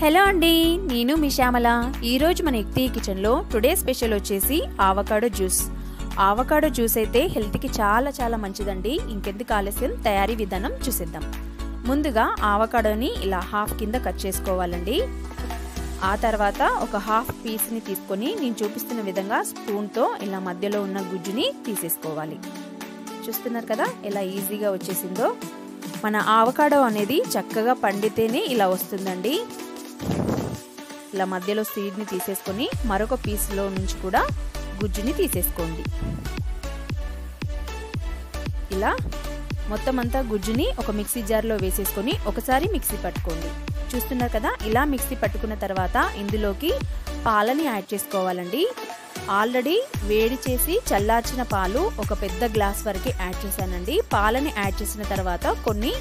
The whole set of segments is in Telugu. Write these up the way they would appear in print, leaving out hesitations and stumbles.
హలో అండి, నేను మీ శ్యామల. ఈరోజు మన యుక్తి కిచెన్లో టుడే స్పెషల్ వచ్చేసి ఆవకాడో జ్యూస్. ఆవకాడో జ్యూస్ అయితే హెల్త్కి చాలా మంచిదండి. ఇంకెందుకు ఆలస్యం, తయారీ విధానం చూసేద్దాం. ముందుగా ఆవకాడోని ఇలా హాఫ్ కింద కట్ చేసుకోవాలండి. ఆ తర్వాత ఒక హాఫ్ పీస్ని తీసుకొని నేను చూపిస్తున్న విధంగా స్పూన్తో ఇలా మధ్యలో ఉన్న గుజ్జుని తీసేసుకోవాలి. చూస్తున్నారు కదా ఎలా ఈజీగా వచ్చేసిందో. మన ఆవకాడో అనేది చక్కగా పండితేనే ఇలా వస్తుందండి. ఇలా మధ్యలో సీడ్ని తీసేసుకొని మరొక పీస్లో నుంచి కూడా గుజ్జుని తీసేసుకోండి. ఇలా మొత్తం అంతా గుజ్జుని ఒక మిక్సీ జార్లో వేసేసుకొని ఒకసారి మిక్సీ పట్టుకోండి. చూస్తున్నారు కదా, ఇలా మిక్సీ పట్టుకున్న తర్వాత ఇందులోకి పాలని యాడ్ చేసుకోవాలండి. ఆల్రెడీ వేడి చేసి చల్లార్చిన పాలు ఒక పెద్ద గ్లాస్ వరకు యాడ్ చేశానండి. పాలని యాడ్ చేసిన తర్వాత కొన్ని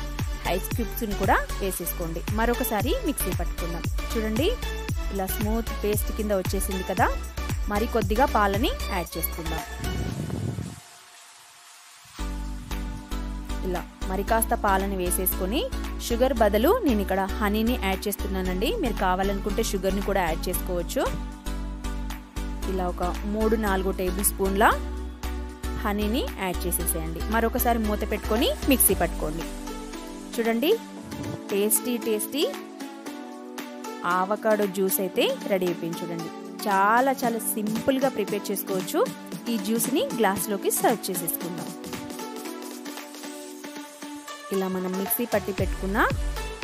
ఐస్ క్యూబ్స్ని కూడా వేసేసుకోండి. మరొకసారి మిక్సీ పట్టుకుందాం. చూడండి, ఇలా స్మూత్ పేస్ట్ కింద వచ్చేసింది కదా. మరి కొద్దిగా పాలని యాడ్ చేసుకుందాం. ఇలా మరి కాస్త పాలని వేసేసుకొని షుగర్ బదులు నేను ఇక్కడ హనీని యాడ్ చేస్తున్నానండి. మీరు కావాలనుకుంటే షుగర్ని కూడా యాడ్ చేసుకోవచ్చు. ఇలా ఒక 3-4 టేబుల్ స్పూన్ల హనీని యాడ్ చేసేసేయండి. మరొకసారి మూత పెట్టుకొని మిక్సీ పట్టుకోండి. చూడండి, టేస్టీ ఆవకాడో జ్యూస్ అయితే రెడీ అయిపోయింది. చూడండి, చాలా సింపుల్గా ప్రిపేర్ చేసుకోవచ్చు. ఈ జ్యూస్ని గ్లాస్లోకి సర్వ్ చేసేసుకుందాం. ఇలా మనం మిక్సీ పట్టి పెట్టుకున్న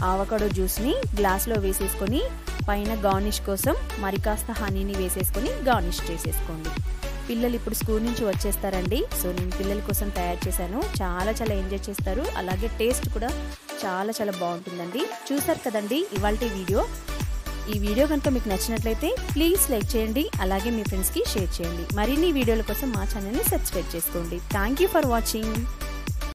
ఆవకాడో జ్యూస్ని గ్లాస్లో వేసేసుకొని పైన గార్నిష్ కోసం మరి కాస్త హనీని వేసేసుకొని గార్నిష్ చేసేసుకోండి. పిల్లలు ఇప్పుడు స్కూల్ నుంచి వచ్చేస్తారండి. సో నేను పిల్లల కోసం తయారు చేశాను. చాలా ఎంజాయ్ చేస్తారు. అలాగే టేస్ట్ కూడా చాలా బాగుంటుందండి. చూసారు కదండి ఇవాల్టి వీడియో. ఈ వీడియో కనుక మీకు నచ్చినట్లయితే ప్లీజ్ లైక్ చేయండి. అలాగే మీ ఫ్రెండ్స్కి షేర్ చేయండి. మరిన్ని వీడియోల కోసం మా ఛానల్ని సబ్స్క్రైబ్ చేసుకోండి. Thank you for watching.